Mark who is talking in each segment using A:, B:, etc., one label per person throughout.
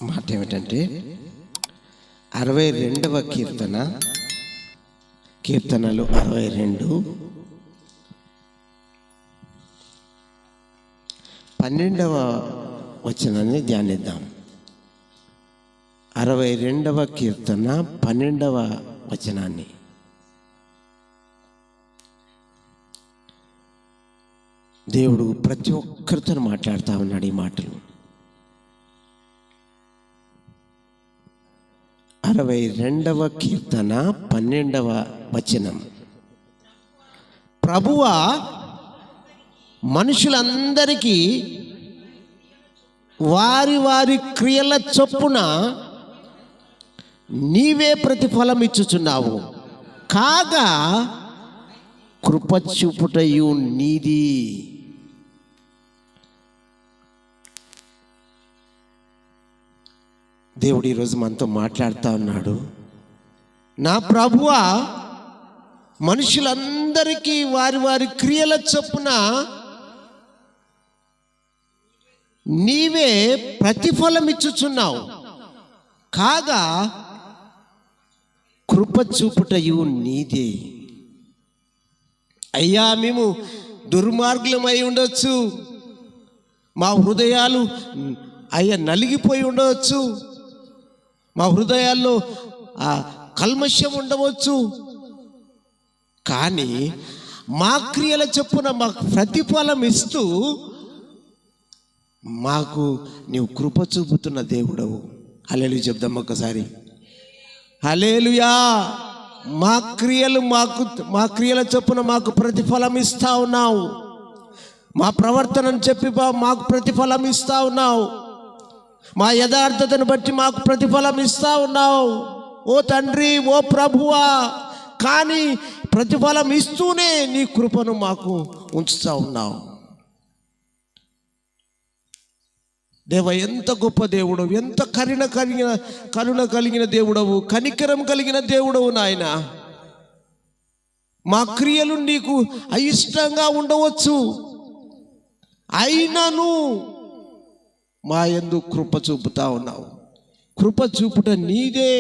A: మాట ఏమిటంటే 62వ కీర్తనలు 62 12వ వచనాన్ని ధ్యానిద్దాం. 62వ కీర్తన 12వ వచనాన్ని. దేవుడు ప్రతి ఒక్కరితో మాట్లాడుతూ ఉన్నాడు ఈ మాటలు. 62వ కీర్తన 12వ వచనం. ప్రభువా, మనుషులందరికీ వారి వారి క్రియల చొప్పున నీవే ప్రతిఫలం ఇచ్చుచున్నావు, కాగా కృప చూపుటయు నీది. దేవుడు ఈరోజు మనతో మాట్లాడుతూ ఉన్నాడు. నా ప్రభువా, మనుషులందరికీ వారి వారి క్రియల చొప్పున నీవే ప్రతిఫలం ఇచ్చుచున్నావు, కాగా కృప చూపుటయు నీదే. అయ్యా, మేము దుర్మార్గులమై ఉండొచ్చు, మా హృదయాలు అయ్యా నలిగిపోయి ఉండవచ్చు, మా హృదయాల్లో కల్మషం ఉండవచ్చు, కానీ మా క్రియల చొప్పున మాకు ప్రతిఫలం ఇస్తూ మాకు నీవు కృప చూపుతున్న దేవుడవు. హల్లెలూయా చెప్దాం ఒకసారి. హల్లెలూయా. మా క్రియల చొప్పున మాకు ప్రతిఫలం ఇస్తా ఉన్నావు. మా ప్రవర్తనను చెప్పి మాకు ప్రతిఫలం ఇస్తా ఉన్నావు. మా యథార్థతను బట్టి మాకు ప్రతిఫలం ఇస్తా ఉన్నావు ఓ తండ్రి, ఓ ప్రభువా. కానీ ప్రతిఫలం ఇస్తూనే నీ కృపను మాకు ఉంచుతా ఉన్నావు. దేవ, ఎంత గొప్ప దేవుడవు, ఎంత కరుణ కలిగిన దేవుడవు, కనికరం కలిగిన దేవుడవు నాయన. మా క్రియలు నీకు అయిష్టంగా ఉండవచ్చు, అయినను మా యందు కృప చూపుతా ఉన్నావు. కృప చూపుట నీదే.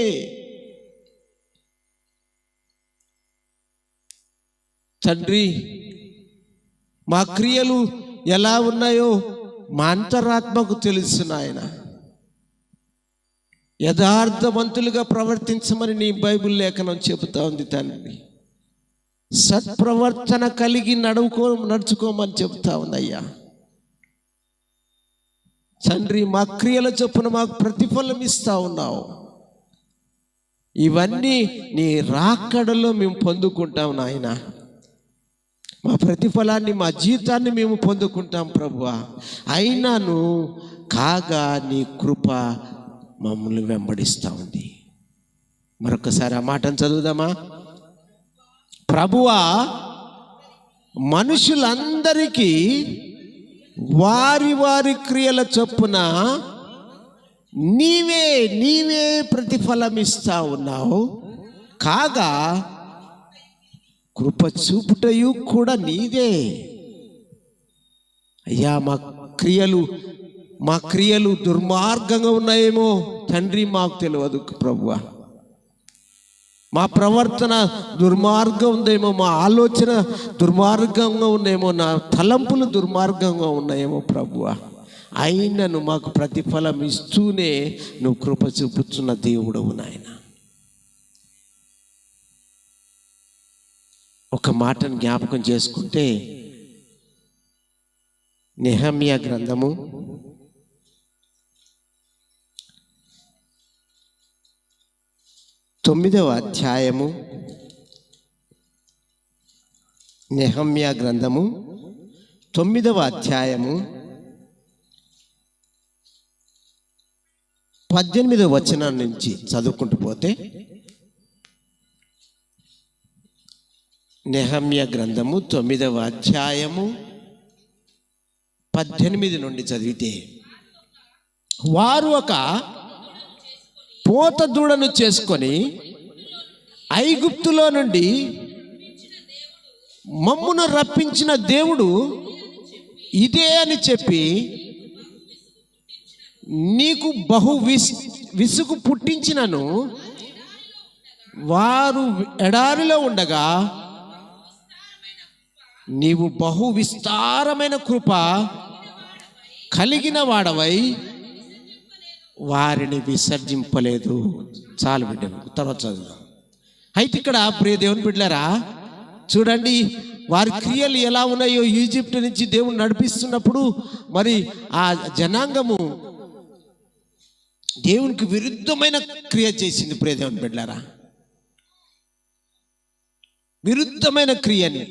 A: తండ్రి, మా క్రియలు ఎలా ఉన్నాయో మా అంతరాత్మకు తెలుసు నాయన. యథార్థవంతులుగా ప్రవర్తించమని నీ బైబిల్ లేఖనం చెబుతా ఉంది తండ్రి. సత్ప్రవర్తన కలిగి నడుచుకోమని చెబుతా ఉంది అయ్యా. తండ్రి, మా క్రియల చొప్పున మాకు ప్రతిఫలం ఇస్తా ఉన్నావు. ఇవన్నీ నీ రాకడలో మేము పొందుకుంటాం నాయన. మా ప్రతిఫలాన్ని, మా జీవితాన్ని మేము పొందుకుంటాం ప్రభువా. అయినాను కాగా నీ కృప మమ్మల్ని వెంబడిస్తూ ఉంది. మరొకసారి ఆ మాటను చదువుదామా? ప్రభువా, మనుషులందరికీ వారి వారి క్రియల చొప్పున నీవే ప్రతిఫలం ఇస్తా ఉన్నావు, కాగా కృప చూపుటయు కూడా నీదే. అయ్యా, మా క్రియలు దుర్మార్గంగా ఉన్నాయేమో తండ్రి, మాకు తెలియదు ప్రభువా. మా ప్రవర్తన దుర్మార్గం ఉందేమో, మా ఆలోచన దుర్మార్గంగా ఉన్నాయేమో, నా తలంపులు దుర్మార్గంగా ఉన్నాయేమో ప్రభువా. అయినను మాకు ప్రతిఫలం ఇస్తూనే నువ్వు కృప చూపుతున్న దేవుడవు నాయన. ఒక మాటను జ్ఞాపకం చేసుకుంటే, నెహమ్యా గ్రంథము 9వ అధ్యాయము. నెహమ్యా గ్రంథము 9వ అధ్యాయము 18వ వచనం నుంచి చదువుకుంటూ పోతే, నెహమ్యా గ్రంథము 9వ అధ్యాయము 18 నుండి చదివితే, వారు ఒక పోత దూడను చేసుకొని ఐగుప్తులో నుండి మమ్మును రప్పించిన దేవుడు ఇదే అని చెప్పి నీకు బహు విసుగు పుట్టించినను వారు ఎడారిలో ఉండగా నీవు బహు విస్తారమైన కృప కలిగిన వాడవై వారిని విసర్జింపలేదు. చాలు బిడ్డ, తర్వాత చదువుదాం. అయితే ఇక్కడ ప్రియ దేవుని బిడ్డలారా చూడండి, వారి క్రియలు ఎలా ఉన్నాయో. ఈజిప్ట్ నుంచి దేవుడు నడిపిస్తున్నప్పుడు మరి ఆ జనాంగము దేవునికి విరుద్ధమైన క్రియ చేసింది. ప్రియ దేవుని బిడ్డలారా, విరుద్ధమైన క్రియని,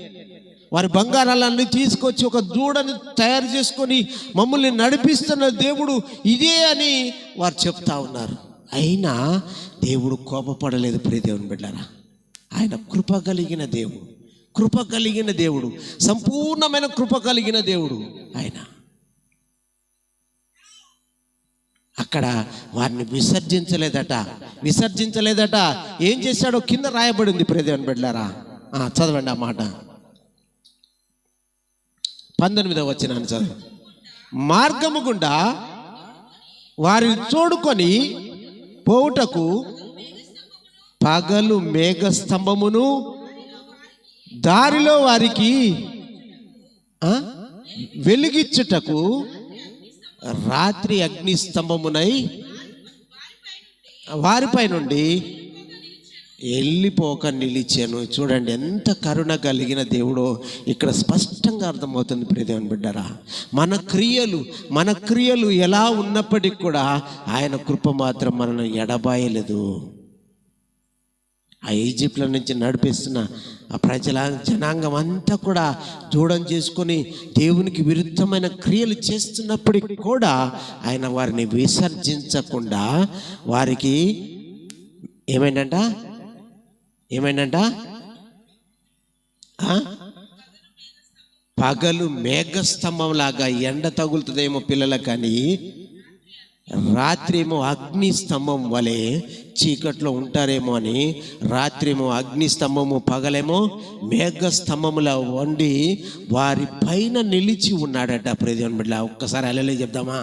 A: వారి బంగారాలన్నీ తీసుకొచ్చి ఒక దూడని తయారు చేసుకొని మమ్మల్ని నడిపిస్తున్న దేవుడు ఇదే అని వారు చెప్తా ఉన్నారు. అయినా దేవుడు కోపపడలేదు. ప్రియ దేవుని బిడ్డలారా, ఆయన కృప కలిగిన దేవుడు, కృప కలిగిన దేవుడు, సంపూర్ణమైన కృప కలిగిన దేవుడు ఆయన. అక్కడ వారిని విసర్జించలేదట. ఏం చేశాడో కింద రాయబడింది. ప్రియ దేవుని బిడ్డలారా, చదవండి ఆ మాట. 19వ వచనాన్ని చదువు. మార్గము గుండా వారిని తోడుకొని పోవుటకు పగలు మేఘస్తంభమును, దారిలో వారికి వెలుగిచ్చుటకు రాత్రి అగ్నిస్తంభమునై వారిపై నుండి వెళ్ళిపోక నిలిచాను. చూడండి ఎంత కరుణ కలిగిన దేవుడో ఇక్కడ స్పష్టంగా అర్థమవుతుంది. ప్రియ దేవుని బిడ్డరా, మన క్రియలు ఎలా ఉన్నప్పటికీ కూడా ఆయన కృప మాత్రం మనల్ని ఎడబాయలేదు. ఆ ఈజిప్ట్ల నుంచి నడిపిస్తున్న ఆ జనాంగం అంతా కూడా దూడం చేసుకొని దేవునికి విరుద్ధమైన క్రియలు చేస్తున్నప్పటికీ కూడా ఆయన వారిని విసర్జించకుండా వారికి ఏమైందంట పగలు మేఘస్తంభం లాగా ఎండ తగులుతుందేమో పిల్లలకు, కానీ రాత్రి ఏమో అగ్ని స్తంభం వలె చీకట్లో ఉంటారేమో అని రాత్రి ఏమో అగ్ని స్తంభము, పగలేమో మేఘ స్తంభములా వండి వారి పైన నిలిచి ఉన్నాడట. ప్రియ దేవుని బిడ్డ, ఒక్కసారి హల్లెలూయా చెప్దామా?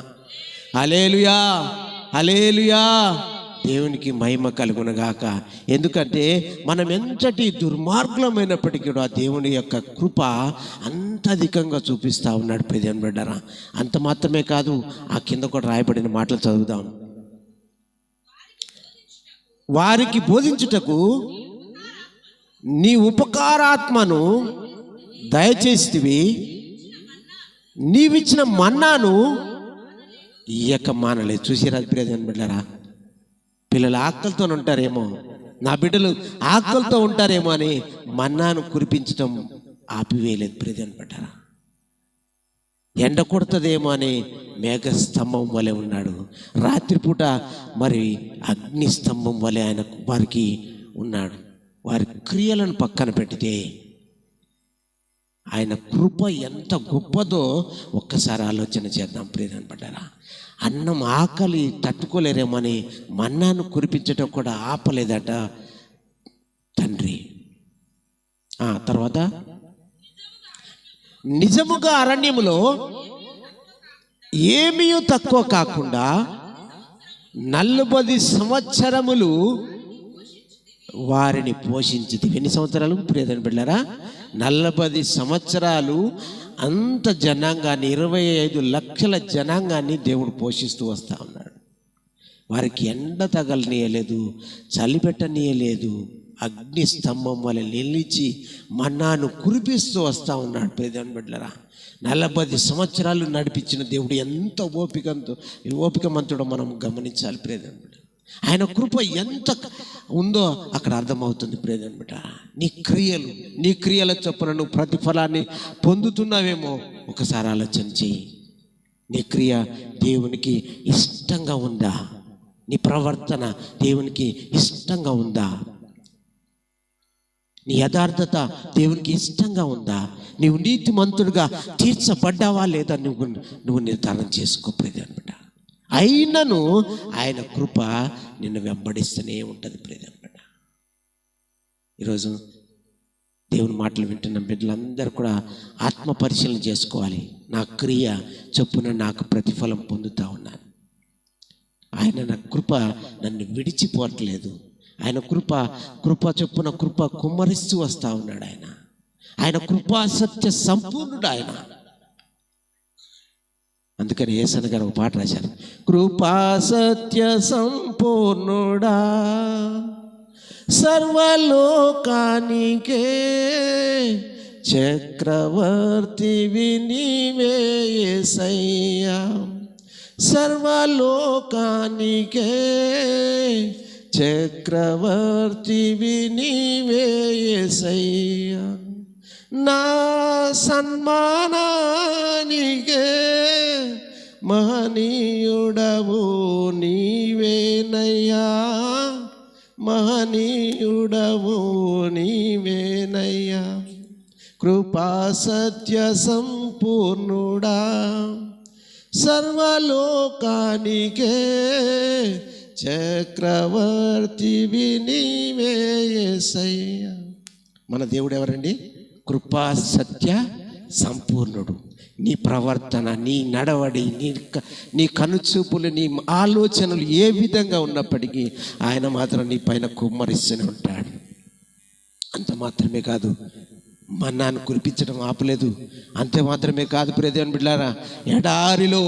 A: హల్లెలూయా, హల్లెలూయా. దేవునికి మహిమ కలుగునగాక. ఎందుకంటే మనం ఎంతటి దుర్మార్గులమైనప్పటికీ కూడా దేవుని యొక్క కృప అంత అధికంగా చూపిస్తూ ఉన్నాడు. ప్రియ దేవుని బిడ్డరా, అంత మాత్రమే కాదు, ఆ కింద కూడా రాయబడిన మాటలు చదువుదాం. వారికి బోధించుటకు నీ ఉపకారాత్మను దయచేసితివి, నీవిచ్చిన మన్నాను ఇయ్యక మానలేదు. చూసిరా ప్రియ దేవుని బిడ్డరా, పిల్లలు ఆకలితో ఉంటారేమో, నా బిడ్డలు ఆకలితో ఉంటారేమో అని మన్నాను కురిపించడం ఆపివేయలేదు. ప్రియ దేవుని బిడ్డరా, ఎండ కొడుతుందేమో అని మేఘస్తంభం వలె ఉన్నాడు. రాత్రిపూట మరి అగ్ని స్తంభం వలె ఆయన వారికి ఉన్నాడు. వారి క్రియలను పక్కన పెడితే ఆయన కృప ఎంత గొప్పదో ఒక్కసారి ఆలోచన చేద్దాం. ప్రియ దేవుని బిడ్డరా, అన్నం ఆకలి తట్టుకోలేరేమని మన్నాను కురిపించటం కూడా ఆపలేదట తండ్రి. తర్వాత నిజముగా అరణ్యములో ఏమీ తక్కువ కాకుండా 40 సంవత్సరములు వారిని పోషించింది. ఎన్ని సంవత్సరాలు ప్రియ దేవుని బిడ్డలారా? 40 సంవత్సరాలు అంత జనాంగాన్ని, 25 లక్షల జనాంగాన్ని దేవుడు పోషిస్తూ వస్తూ ఉన్నాడు. వారికి ఎండ తగలనీయలేదు, చలి పెట్టనీయలేదు, అగ్ని స్తంభం వల్ల నిలిచి మన్నాను కురిపిస్తూ వస్తూ ఉన్నాడు. ప్రియ దేవుని బిడ్డలారా, 40 సంవత్సరాలు నడిపించిన దేవుడు ఎంత ఓపికమంతుడో మనం గమనించాలి. ప్రియ దేవుని బిడ్డ, ఆయన కృప ఎంత ఉందో అక్కడ అర్థమవుతుంది. ప్రియ దేవుని బిడ్డ, నీ క్రియల చొప్పున నువ్వు ప్రతిఫలాన్ని పొందుతున్నావేమో ఒకసారి ఆలోచన చెయ్యి. నీ క్రియ దేవునికి ఇష్టంగా ఉందా? నీ ప్రవర్తన దేవునికి ఇష్టంగా ఉందా? నీ యథార్థత దేవునికి ఇష్టంగా ఉందా? నీవు నీతిమంతుడిగా తీర్చబడ్డావా లేదా నువ్వు నిర్ధారణ చేసుకో. ప్రియ దేవుని బిడ్డ, అయినను ఆయన కృప నిన్ను వెంబడిస్తూనే ఉంటుంది. ప్రియ దేవుని బిడ్డ, ఈరోజు దేవుని మాటలు వింటున్న బిడ్డలందరూ కూడా ఆత్మ పరిశీలన చేసుకోవాలి. నా క్రియ చొప్పున నాకు ప్రతిఫలం పొందుతూ ఉన్నాను. ఆయన నా కృప నన్ను విడిచిపోవట్లేదు. ఆయన కృప చొప్పున కృప కుమ్మరిస్తూ వస్తూ ఉన్నాడు. ఆయన కృపా సత్య సంపూర్ణుడు ఆయన. అందుకని యేసన్న గారు ఒక పాట రాశారు, కృపా సత్య సంపూర్ణుడా సర్వలోకానికే చక్రవర్తివి నీవే యేసయ్యా, సర్వలోకానికే చక్రవర్తివి నీవే యేసయ్యా, నా సన్మానానికే మహనీయుడవు నీవేనయ్యా, మహనీయుడవు నీవేనయ్యా, కృపా సత్య సంపూర్ణుడా సర్వలోకానికే చక్రవర్తివి నీవే యేసయ్యా. మన దేవుడు ఎవరండి? కృపా సత్య సంపూర్ణుడు. నీ ప్రవర్తన, నీ నడవడి, నీ కనుచూపులు, నీ ఆలోచనలు ఏ విధంగా ఉన్నప్పటికీ ఆయన మాత్రం నీ పైన కుమ్మరిస్తూనే ఉంటాడు. అంత మాత్రమే కాదు, మన్నాను కురిపించడం ఆపలేదు. అంతే మాత్రమే కాదు ప్రియదేవుని బిడ్డలారా, ఎడారిలో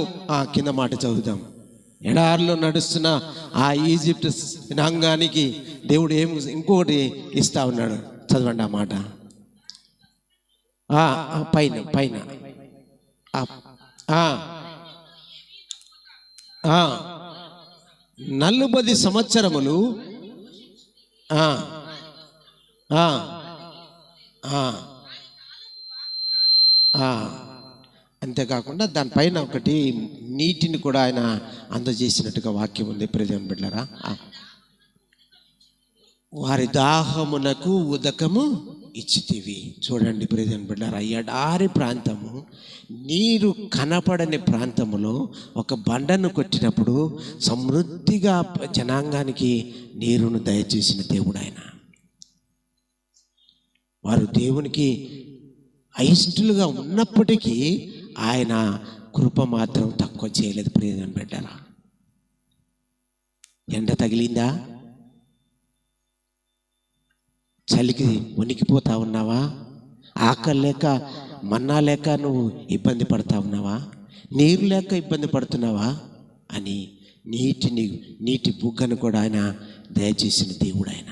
A: కింద మాట చదువుదాం. ఎడారిలో నడుస్తున్న ఆ ఈజిప్ట్ జనాంగానికి దేవుడు ఇంకొకటి ఇస్తా ఉన్నాడు. చదవండి ఆ మాట. పైన 40 సంవత్సరములు అంతేకాకుండా దానిపైన ఒకటి నీటిని కూడా ఆయన అందజేసినట్టుగా వాక్యం ఉంది. ప్రియదేవుని బిడ్డలారా, వారి దాహమునకు ఉదకము ఇచ్చితివి. చూడండి ప్రియదేవుని బిడ్డలారా, ఎడారి ప్రాంతము, నీరు కనపడని ప్రాంతములో ఒక బండను కొట్టినప్పుడు సమృద్ధిగా జనాంగానికి నీరును దయచేసిన దేవుడు ఆయన. వారు దేవునికి అయిష్టులుగా ఉన్నప్పటికీ ఆయన కృప మాత్రం తక్కువ చేయలేదు. ప్రియదేవుని బిడ్డలారా, ఎండ తగిలిందా? చలికి వణికిపోతా ఉన్నావా? ఆకలి లేక, మన్నా లేక నువ్వు ఇబ్బంది పడతా ఉన్నావా? నీరు లేక ఇబ్బంది పడుతున్నావా అని నీటి బుగ్గను కూడా ఆయన దయచేసిన దేవుడు ఆయన.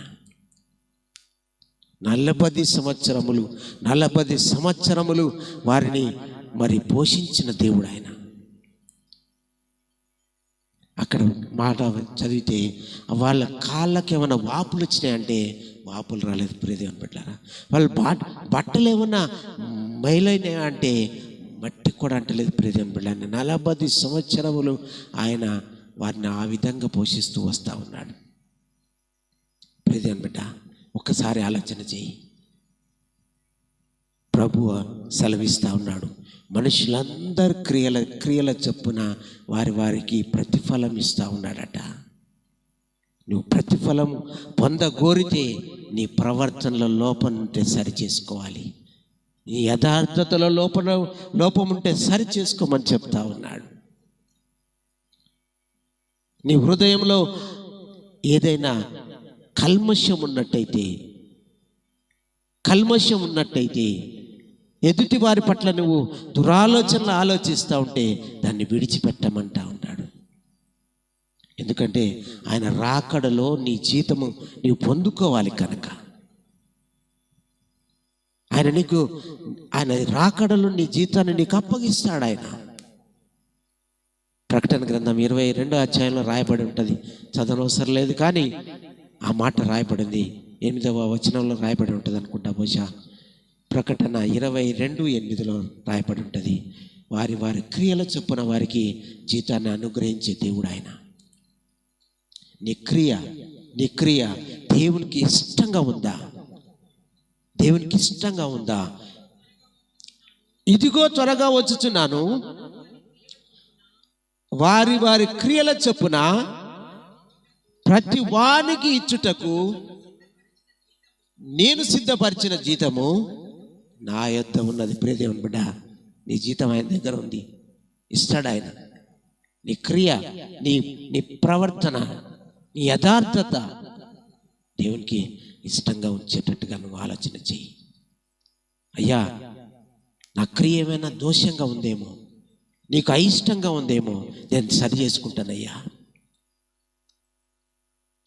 A: 40 సంవత్సరములు వారిని మరి పోషించిన దేవుడు ఆయన. అక్కడ మాట చదివితే వాళ్ళ కాళ్ళకి ఏమైనా వాపులు వచ్చినాయంటే వాపులు రాలేదు. ప్రియదేవుని బిడ్డలారా, వాళ్ళ బట్టలు ఏమన్నా మైలైనా అంటే మట్టి కూడా అంటలేదు. ప్రియదేవుని బిడ్డలారా, 40 సంవత్సరములు ఆయన వారిని ఆ విధంగా పోషిస్తూ వస్తూ ఉన్నాడు. ప్రియదేవుని బిడ్డ, ఒక్కసారి ఆలోచన చేయి. ప్రభువు సెలవిస్తూ ఉన్నాడు, మనుషులందరూ క్రియల చొప్పున వారికి ప్రతిఫలం ఇస్తూ ఉన్నాడట. నువ్వు ప్రతిఫలం పొందగోరితే నీ ప్రవర్తనలో లోపం ఉంటే సరి చేసుకోవాలి. నీ యథార్థతలో లోపం ఉంటే సరి చేసుకోమని చెప్తా ఉన్నాడు. నీ హృదయంలో ఏదైనా కల్మషం ఉన్నట్టయితే ఎదుటి వారి పట్ల నువ్వు దురాలోచనలు ఆలోచిస్తూ ఉంటే దాన్ని విడిచిపెట్టమంటా ఉన్నాడు. ఎందుకంటే ఆయన రాకడలో నీ జీతము నీవు పొందుకోవాలి కనుక. ఆయన రాకడలో నీ జీతాన్ని నీకు అప్పగిస్తాడు ఆయన. ప్రకటన గ్రంథం 22వ అధ్యాయంలో రాయబడి ఉంటుంది, చదవనవసరం లేదు, కానీ ఆ మాట రాయబడింది. 8వ వచనంలో రాయబడి ఉంటుంది అనుకుంటా, బహుశా ప్రకటన 22:8 రాయబడి ఉంటుంది. వారి క్రియల చొప్పున వారికి జీతాన్ని అనుగ్రహించే దేవుడు ఆయన. నీ క్రియ దేవునికి ఇష్టంగా ఉందా? ఇదిగో త్వరగా వచ్చుచున్నాను, వారి క్రియల చొప్పున ప్రతి వానికి ఇచ్చుటకు నేను సిద్ధపరిచిన జీతము నా యొద్ద ఉన్నది. ప్రియదేవుని బిడ్డ, నీ జీతం ఆయన దగ్గర ఉంది, ఇస్తాడు ఆయన. నీ క్రియ, నీ నీ ప్రవర్తన, నీ యథార్థత దేవునికి ఇష్టంగా ఉంచేటట్టుగా నువ్వు ఆలోచన చెయ్యి. అయ్యా, నా క్రియ ఏమైనా దోషంగా ఉందేమో, నీకు అయిష్టంగా ఉందేమో, నేను సరి చేసుకుంటానయ్యా.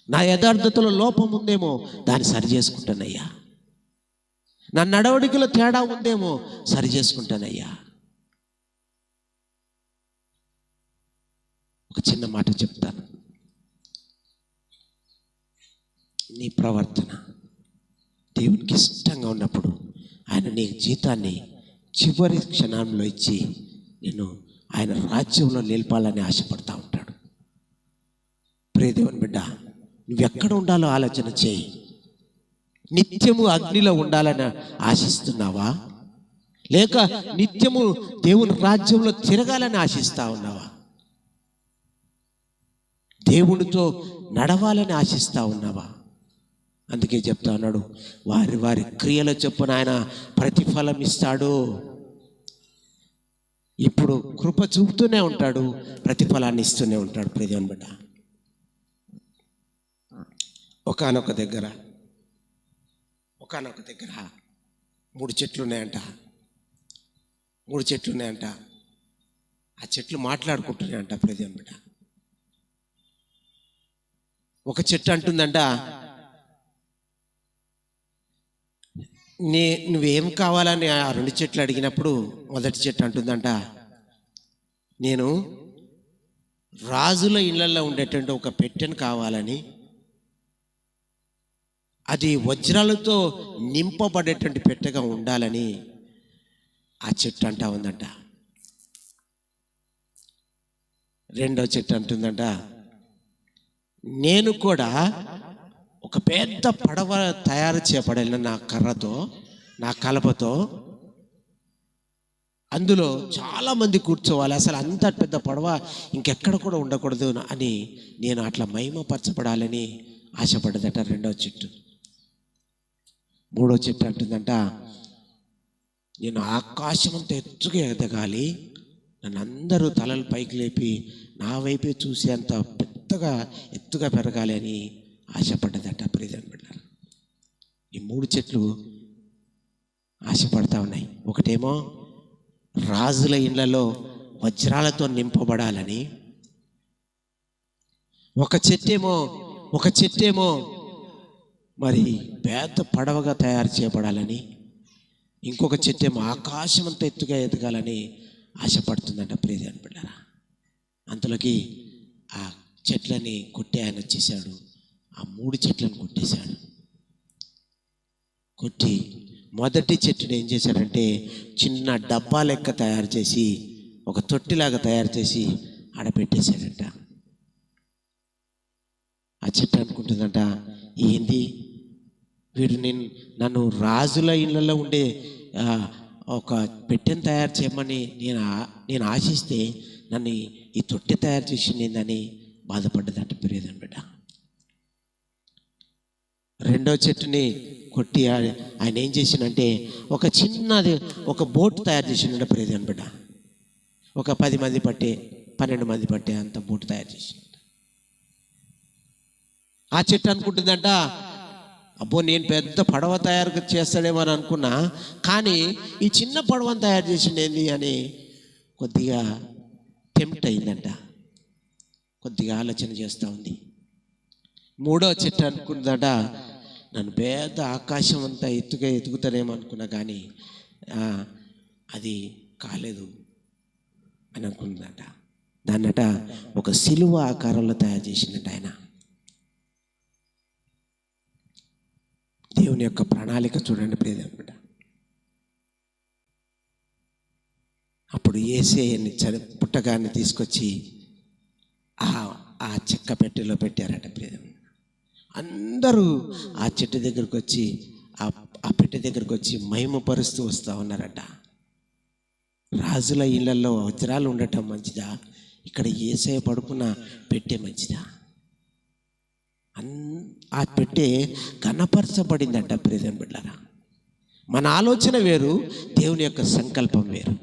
A: నా యథార్థతలో లోపం ఉందేమో, దాన్ని సరి చేసుకుంటానయ్యా. నా నడవడికలో తేడా ఉందేమో, సరి చేసుకుంటానయ్యా. ఒక చిన్న మాట చెప్తాను. నీ ప్రవర్తన దేవునికి ఇష్టంగా ఉన్నప్పుడు ఆయన నీ జీతాన్ని చివరి క్షణంలో ఇచ్చి నిన్ను ఆయన రాజ్యంలో నిలపాలని ఆశపడతా ఉంటాడు. ప్రియ దేవుని బిడ్డ, నువ్వెక్కడ ఉండాలో ఆలోచన చేయి. నిత్యము అగ్నిలో ఉండాలని ఆశిస్తున్నావా, లేక నిత్యము దేవుని రాజ్యంలో తిరగాలని ఆశిస్తా ఉన్నావా? దేవునితో నడవాలని ఆశిస్తా ఉన్నావా? అందుకే చెప్తా ఉన్నాడు, వారి వారి క్రియల చొప్పున ఆయన ప్రతిఫలం ఇస్తాడు. ఇప్పుడు కృప చూపుతూనే ఉంటాడు, ప్రతిఫలాన్ని ఇస్తూనే ఉంటాడు. ప్రియదేవుని బిడ్డ, ఒకానొక దగ్గర 3 చెట్లు ఉన్నాయంట. 3 చెట్లు ఉన్నాయంట. ఆ చెట్లు మాట్లాడుకుంటున్నాయంట. ప్రియదేవుని బిడ్డ, ఒక చెట్టు అంటుందంట, నువ్వేం కావాలని ఆ 2 చెట్లు అడిగినప్పుడు మొదటి చెట్టు అంటుందంట, నేను రాజుల ఇళ్లలో ఉండేటువంటి ఒక పెట్టెను కావాలని, అది వజ్రాలతో నింపబడేటువంటి పెట్టెగా ఉండాలని ఆ చెట్టు అంటా ఉందంట. రెండో చెట్టు అంటుందంట, నేను కూడా ఒక పెద్ద పడవ తయారు చేయబడిన నా కర్రతో, నా కలపతో, అందులో చాలామంది కూర్చోవాలి, అసలు అంత పెద్ద పడవ ఇంకెక్కడ కూడా ఉండకూడదు అని నేను అట్లా మహిమపరచబడాలని ఆశపడ్డదట రెండో చెట్టు. మూడో చెట్టు అంటుందంట, నేను ఆకాశమంత ఎత్తుగా ఎదగాలి, నన్ను అందరూ తలలు పైకి లేపి నా వైపే చూసి అంత పెద్దగా ఎత్తుగా పెరగాలి అని ఆశపడ్డదట. ప్రియదేవుని బిడ్డ, ఈ 3 చెట్లు ఆశపడతా ఉన్నాయి. ఒకటేమో రాజుల ఇళ్లలో వజ్రాలతో నింపబడాలని, ఒక చెట్టేమో మరి పెద్ద పడవగా తయారు చేయబడాలని, ఇంకొక చెట్టేమో ఆకాశం అంతా ఎత్తుగా ఎదగాలని ఆశపడుతుందంట. ప్రియదేవుని బిడ్డలారా, అంతలోకి ఆ చెట్లని కొట్టి ఆయన వచ్చేసాడు. ఆ 3 చెట్లను కొట్టేశాడు. కొట్టి మొదటి చెట్టుని ఏం చేశాడంటే చిన్న డబ్బా లెక్క తయారు చేసి, ఒక తొట్టిలాగా తయారు చేసి ఆడపెట్టేశాడంట. ఆ చెట్టు అనుకుంటుందంట, ఏంది వీడు నన్ను రాజుల ఇళ్ళల్లో ఉండే ఒక పెట్టెను తయారు చేయమని నేను ఆశిస్తే నన్ను ఈ తొట్టి తయారు చేసిందని బాధపడ్డదంట. ప్రియదేవుని బిడ్డ, రెండో చెట్టుని కొట్టి ఆయన ఏం చేసిందంటే ఒక చిన్నది ఒక బోట్ తయారు చేసిండ. ప్రియదేవుని బిడ్డ, ఒక 10 మంది పట్టే 12 మంది పట్టే అంత బోట్ తయారు చేసిండ. ఆ చెట్టు అనుకుంటుందంట, అబ్బో నేను పెద్ద పడవ తయారు చేస్తాడేమో అని అనుకున్నా, కానీ ఈ చిన్న పడవను తయారు చేసిండేంది అని కొద్దిగా టెంప్ట్ అయిందంట. కొద్దిగా ఆలోచన చేస్తూ ఉంది. మూడో చెట్టు అనుకుందంట, నన్ను పెద్ద ఆకాశం అంతా ఎత్తుకుతాడేమో అనుకున్నా, కానీ అది కాలేదు అని అనుకుందంట. దాన్నట ఒక సిలువ ఆకారంలో తయారు చేసిందంట ఆయన. దేవుని యొక్క ప్రణాళిక చూడండి ప్రియదేవుని బిడ్డ. అప్పుడు యేసేయని పుట్టగాన్ని తీసుకొచ్చి ఆ చెక్క పెట్టెలో పెట్టారట. ప్రియదేవుని అందరూ ఆ చెట్టు దగ్గరకు వచ్చి ఆ పెట్టె దగ్గరకు వచ్చి మహిమపరుస్తూ వస్తూ ఉన్నారట. రాజుల ఇళ్లలో వజ్రాలు ఉండటం మంచిదా, ఇక్కడ యేసయ్య పడుకున్న పెట్టె మంచిదా? ఆ పెట్టె ఘనపరచబడిందంట. ప్రియదేవుని బిడ్డలారా, మన ఆలోచన వేరు, దేవుని యొక్క సంకల్పం వేరు.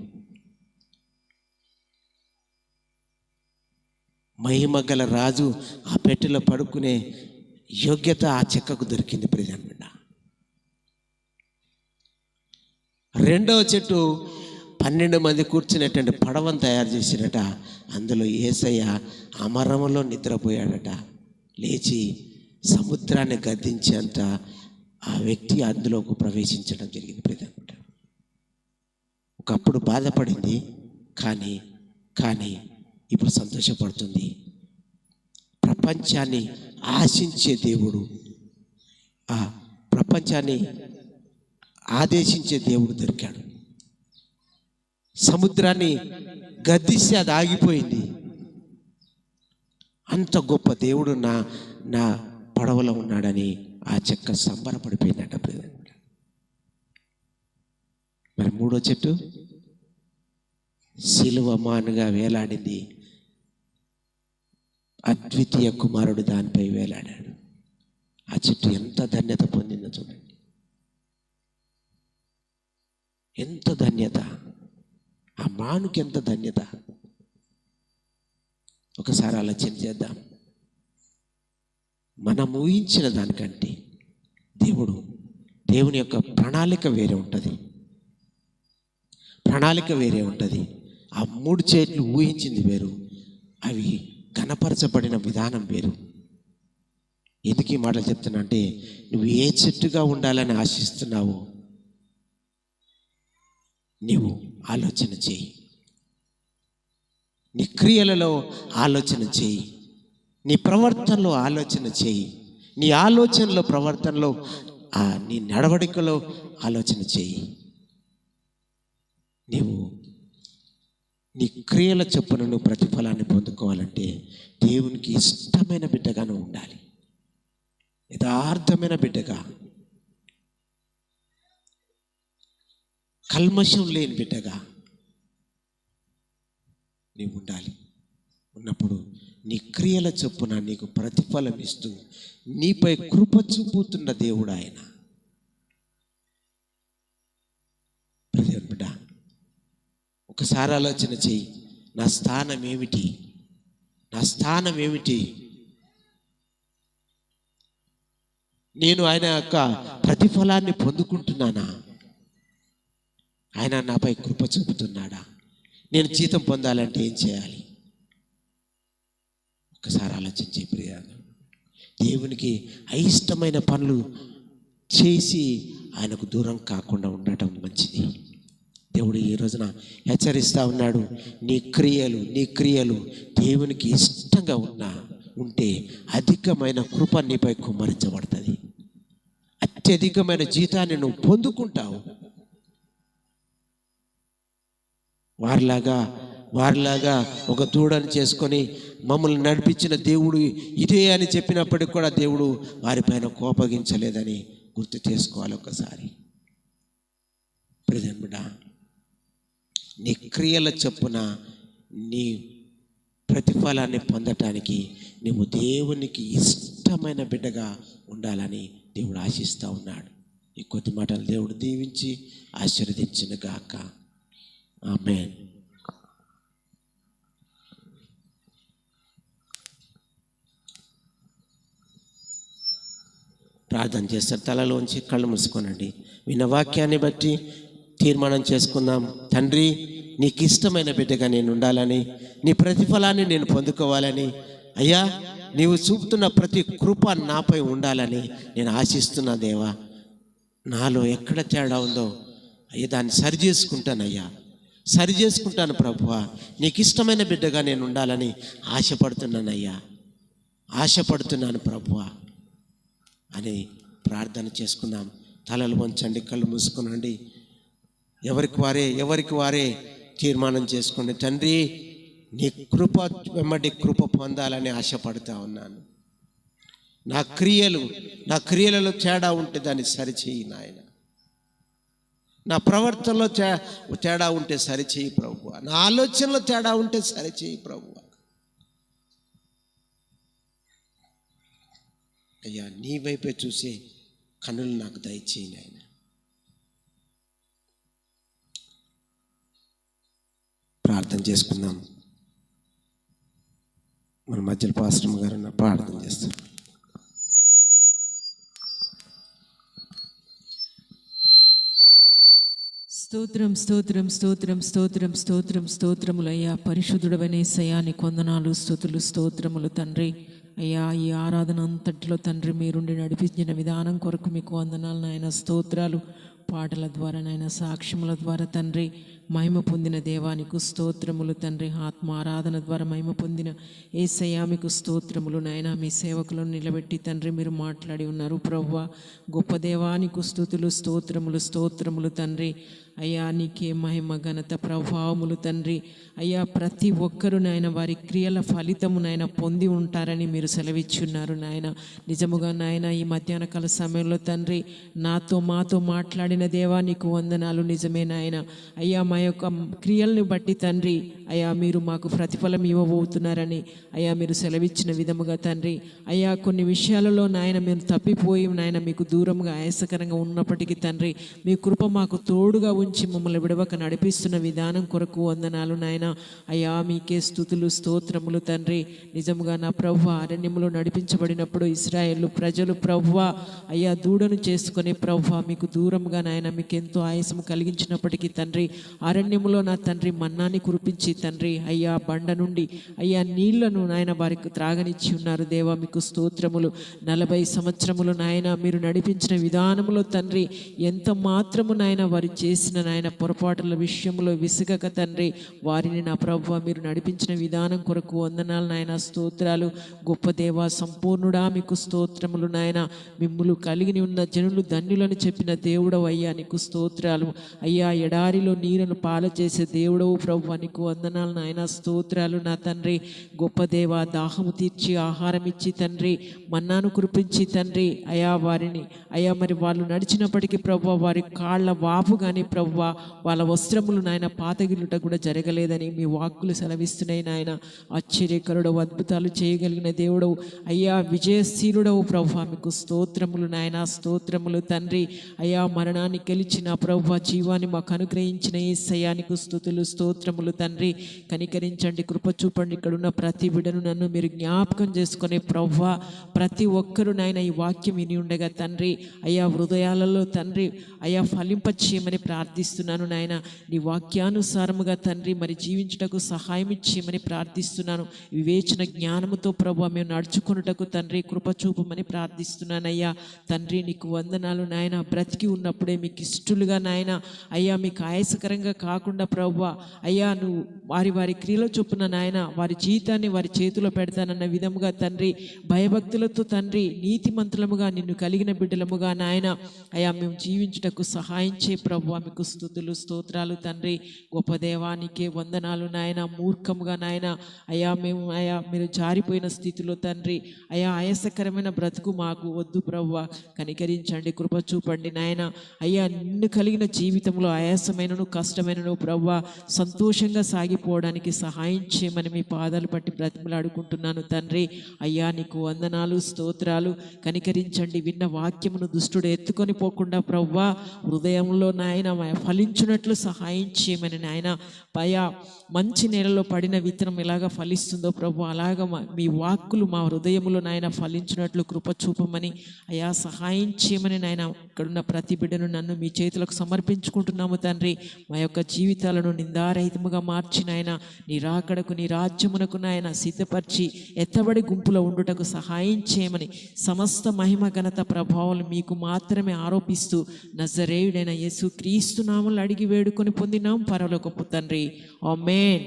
A: మహిమ గల రాజు ఆ పెట్టెలో పడుకునే యోగ్యత ఆ చెక్కకు దొరికింది ప్రియమైన. రెండవ చెట్టు 12 మంది కూర్చునేటువంటి పడవను తయారు చేసినట. అందులో యేసయ్య అమరములో నిద్రపోయాడట. లేచి సముద్రాన్ని గద్దించేంత ఆ వ్యక్తి అందులోకి ప్రవేశించడం జరిగింది ప్రియమైన. ఒకప్పుడు బాధపడింది, కానీ ఇప్పుడు సంతోషపడుతుంది. ప్రపంచాన్ని ఆశించే దేవుడు, ఆ ప్రపంచాన్ని ఆదేశించే దేవుడు దొరికాడు. సముద్రాన్ని గద్దిస్తే అది ఆగిపోయింది. అంత గొప్ప దేవుడు నా పడవలో ఉన్నాడని ఆ చెక్క సంబరపడిపోయిందట. మరి మూడో చెట్టు సిలువ మానుగా వేలాడింది. అద్వితీయ కుమారుడు దానిపై వేలాడాడు. ఆ చెట్టు ఎంత ధన్యత పొందిందో చూడండి, ఎంత ధన్యత! ఆ మానుకి ఎంత ధన్యత! ఒకసారి ఆలోచన చేద్దాం. మనం ఊహించిన దానికంటే దేవుని యొక్క ప్రణాళిక వేరే ఉంటుంది. ఆ 3 చెట్లు ఊహించింది వేరు, అవి ఘనపరచబడిన విధానం వేరు. ఎందుకు ఈ మాటలు చెప్తున్నా అంటే, నువ్వు ఏ చెట్టుగా ఉండాలని ఆశిస్తున్నావో నీవు ఆలోచన చేయి. నీ క్రియలలో ఆలోచన చేయి, నీ ప్రవర్తనలో ఆలోచన చేయి, నీ ఆలోచనలో ప్రవర్తనలో నీ నడవడికలో ఆలోచన చేయి. నీవు నీ క్రియల చొప్పున నువ్వు ప్రతిఫలాన్ని పొందుకోవాలంటే దేవునికి ఇష్టమైన బిడ్డగా నువ్వు ఉండాలి. యథార్థమైన బిడ్డగా, కల్మషం లేని బిడ్డగా నీవు ఉండాలి. ఉన్నప్పుడు నీ క్రియల చొప్పున నీకు ప్రతిఫలం ఇస్తూ నీపై కృప చూపుతున్న దేవుడు ఆయన. బిడ్డ, ఒకసారి ఆలోచన చెయ్యి. నా స్థానం ఏమిటి? నేను ఆయన యొక్క ప్రతిఫలాన్ని పొందుకుంటున్నానా? ఆయన నాపై కృప చూపుతున్నాడా? నేను జీతం పొందాలంటే ఏం చేయాలి? ఒకసారి ఆలోచించే ప్రియ. దేవునికి అయిష్టమైన పనులు చేసి ఆయనకు దూరం కాకుండా ఉండటం మంచిది. దేవుడు ఈ రోజున హెచ్చరిస్తూ ఉన్నాడు. నీ క్రియలు దేవునికి ఇష్టంగా ఉంటే అధికమైన కృప నీపై కుమ్మరించబడుతుంది. అత్యధికమైన జీతాన్ని నువ్వు పొందుకుంటావు. వారిలాగా ఒక దూడని చేసుకొని మమ్మల్ని నడిపించిన దేవుడు ఇదే అని చెప్పినప్పటికి కూడా దేవుడు వారిపైన కోపగించలేదని గుర్తు చేసుకోవాలి ఒకసారి. ప్రియమైన, నీ క్రియల చొప్పున నీ ప్రతిఫలాన్ని పొందటానికి నువ్వు దేవునికి ఇష్టమైన బిడ్డగా ఉండాలని దేవుడు ఆశిస్తూ ఉన్నాడు. ఈ కొద్ది మాటలు దేవుడు దీవించి ఆశీర్వదించును గాక. ఆమేన్. ప్రార్థన చేస్తారు. తలలోంచి కళ్ళు మూసుకోనండి. విన్న వాక్యాన్ని బట్టి తీర్మానం చేసుకుందాం. తండ్రి, నీకు ఇష్టమైన బిడ్డగా నేను ఉండాలని, నీ ప్రతిఫలాన్ని నేను పొందుకోవాలని, అయ్యా నీవు చూపుతున్న ప్రతి కృప నాపై ఉండాలని నేను ఆశిస్తున్నా. దేవా, నాలో ఎక్కడ తేడా ఉందో అయ్యా దాన్ని సరి చేసుకుంటాను ప్రభువా. నీకు ఇష్టమైన బిడ్డగా నేను ఉండాలని ఆశపడుతున్నాను ప్రభువా అని ప్రార్థన చేసుకుందాం. తలలు వంచండి, కళ్ళు మూసుకునండి. ఎవరికి వారే తీర్మానం చేసుకోండి. తండ్రి, నీ కృప వెంబడి కృప పొందాలని ఆశపడుతూ ఉన్నాను. నా క్రియలలో తేడా ఉంటే దాన్ని సరిచేయి నాయన. నా ప్రవర్తనలో తేడా ఉంటే సరిచేయి ప్రభువా. నా ఆలోచనలో తేడా ఉంటే సరిచేయి ప్రభువా. అయ్యా, నీ వైపే చూసే కన్నులు నాకు దయచేయి నాయన. ప్రార్థన చేసుకుందాం. మన మధ్యలో పాస్టర్ గారు ప్రార్థన చేస్తారు.
B: స్తోత్రం స్తోత్రం స్తోత్రం స్తోత్రం స్తోత్రం స్తోత్రములయ్యా. పరిశుద్ధుడవనే సయానికి వందనాలు, స్తుతులు, స్తోత్రములు తండ్రి. అయ్యా, ఈ ఆరాధన అంతటిలో తండ్రి మీరుండి నడిపించిన విధానం కొరకు మీకు వందనాలు నాయన. స్తోత్రాలు. పాటల ద్వారా నాయన, సాక్ష్యముల ద్వారా తండ్రి మహిమ పొందిన దేవానికి స్తోత్రములు తండ్రి. ఆత్మ ఆరాధన ద్వారా మహిమ పొందిన యేసయ్యా మీకు స్తోత్రములు నాయన. మీ సేవకులను నిలబెట్టి తండ్రి మీరు మాట్లాడి ఉన్నారు ప్రభువా. గొప్ప దేవానికి స్తుతులు, స్తోత్రములు, స్తోత్రములు తండ్రి. అయ్యా, నీకే మహిమ, ఘనత, ప్రభావములు తండ్రి. అయ్యా, ప్రతి ఒక్కరు నాయన వారి క్రియల ఫలితము నాయన పొంది ఉంటారని మీరు సెలవిచ్చున్నారు నాయన. నిజముగా నాయన, ఈ మధ్యాహ్న కాల సమయంలో తండ్రి మాతో మాట్లాడిన దేవా నీకు వందనాలు. నిజమే నాయన. అయ్యా, మా యొక్క క్రియల్ని బట్టి తండ్రి అయ్యా మీరు మాకు ప్రతిఫలం ఇవ్వబోతున్నారని అయ్యా మీరు సెలవిచ్చిన విధముగా తండ్రి అయ్యా కొన్ని విషయాలలో నాయన మేము తప్పిపోయి నాయన మీకు దూరంగా ఆయాసకరంగా ఉన్నప్పటికీ తండ్రి మీ కృప మాకు తోడుగా ఉంచి మమ్మల్ని విడవక నడిపిస్తున్న విధానం కొరకు వందనాలు నాయన. అయ్యా మీకే స్తుతులు, స్తోత్రములు తండ్రి. నిజముగా నా ప్రభువ అరణ్యములో నడిపించబడినప్పుడు ఇశ్రాయేలు ప్రజలు ప్రభువ అయ్యా దూడను చేసుకునే ప్రభువ మీకు దూరంగా నాయన మీకు ఎంతో ఆయాసం కలిగించినప్పటికీ తండ్రి అరణ్యములో నా తండ్రి మన్నాని కురిపించి తండ్రి అయ్యా బండ నుండి అయ్యా నీళ్లను నాయన వారికి త్రాగనిచ్చి ఉన్నారు దేవా మీకు స్తోత్రములు. 40 సంవత్సరములు నాయన మీరు నడిపించిన విధానములో తండ్రి ఎంత మాత్రము నాయన వారు చేసిన నాయన పొరపాటుల విషయంలో విసుగక తండ్రి వారిని నా ప్రభువ మీరు నడిపించిన విధానం కొరకు వందనాలు నాయన. స్తోత్రాలు. గొప్ప దేవా సంపూర్ణుడా మీకు స్తోత్రములు నాయన. మిమ్ములు కలిగి ఉన్న జనులు ధన్యులని చెప్పిన దేవుడవు అయ్యా నీకు స్తోత్రాలు. అయ్యా ఎడారిలో నీరును పాల చేసే దేవుడవు ప్రభువా నీకు వందనాలు నాయన. స్తోత్రాలు నా తండ్రి. గొప్ప దేవా దాహము తీర్చి ఆహారం ఇచ్చి తండ్రి మన్నాను కురిపించి తండ్రి అయా వారిని అయ్యా మరి వాళ్ళు నడిచినప్పటికీ ప్రభువా వారి కాళ్ళ వాపు కానీ ప్రభువా వాళ్ళ వస్త్రములు నాయన పాతగిలుట కూడా జరగలేదని మీ వాక్కులు సెలవిస్తున్నాయి నాయన. ఆశ్చర్యకరుడవు, అద్భుతాలు చేయగలిగిన దేవుడవు అయ్యా, విజయశీలుడవు ప్రభువా మీకు స్తోత్రములు నాయన. స్తోత్రములు తండ్రి. అయ్యా మరణాన్ని గెలిచిన ప్రభువా జీవాన్ని మాకు అనుగ్రహించిన యేసయ్యానికి స్తుతులు, స్తోత్రములు తండ్రి. కనికరించండి, కృప చూపండి. ఇక్కడున్న ప్రతి బిడ్డను నన్ను మీరు జ్ఞాపకం చేసుకునే ప్రభువా ప్రతి ఒక్కరు నాయన ఈ వాక్యం విని ఉండగా తండ్రి అయ్యా హృదయాలలో తండ్రి అయ్యా ఫలింపచేయమని ప్రార్థిస్తున్నాను నాయన. నీ వాక్యానుసారముగా తండ్రి మరి జీవించుటకు సహాయం ఇచ్చేయమని ప్రార్థిస్తున్నాను. వివేచన జ్ఞానముతో ప్రభువా మేము నడుచుకున్నటకు తండ్రి కృప చూపమని ప్రార్థిస్తున్నానయ్యా. తండ్రి నీకు వందనాలు నాయన. బ్రతికి ఉన్నప్పుడే మీకు ఇష్టలుగా నాయన అయ్యా మీకు ఆయాసకరంగా కాకుండా ప్రభువా అయ్యా నువ్వు వారి క్రియల చొప్పున నాయన వారి జీవితాన్ని వారి చేతిలో పెడతానన్న విధముగా తండ్రి భయభక్తులతో తండ్రి నీతిమంతులముగా నిన్ను కలిగిన బిడ్డలముగా నాయన అయ్యా మేము జీవించుటకు సహాయం చే ప్రభువా మీకు స్తుతులు, స్తోత్రాలు తండ్రి. గొప్ప దేవానికే వందనాలు నాయన. మూర్ఖముగా నాయన అయ్యా మేము అయ్యా మీరు జారిపోయిన స్థితిలో తండ్రి అయ్యా ఆయాసకరమైన బ్రతుకు మాకు వద్దు ప్రభువా. కనికరించండి, కృప చూపండి నాయన. అయ్యా నిన్ను కలిగిన జీవితంలో ఆయాసమైనను కష్టమైనను ప్రభువా సంతోషంగా సాగిపోవడానికి సహాయం చేయమని మీ పాదాలు పట్టి బ్రతిమలాడుకుంటున్నాను తండ్రి. అయ్యా నీకు వందనాలు, స్తోత్రాలు. కనికరించండి. విన్న వాక్యమును దుష్టుడు ఎత్తుకొని పోకుండా ప్రభువా హృదయంలో నాయన ఫలించున్నట్లు సహాయం చేయమని నాయన. అయ్యా మంచి నేలలో పడిన విత్తనం ఎలాగ ఫలిస్తుందో ప్రభు అలాగ మీ వాక్కులు మా హృదయంలో నాయన ఫలించినట్లు కృప చూపమని అయ్యా సహాయం చేయమని నాయన. ఇక్కడున్న ప్రతి బిడ్డను నన్ను మీ చేతులకు సమర్పించుకుంటున్నాము తండ్రి. మా యొక్క జీవితాలను నిందారహితముగా మార్చిన ఆయన నీ రాకడకు నీ రాజ్యమునకు నాయన సిద్ధపరిచి ఎత్తబడి గుంపులో ఉండుటకు సహాయం చేయమని సమస్త మహిమ ఘనత ప్రభావాలు మీకు మాత్రమే ఆరోపిస్తూ నజరేయుడైన యేసు క్రీస్తు నామములో అడిగి వేడుకొని పొందినాం పరలోకపు తండ్రి. ఆమేన్.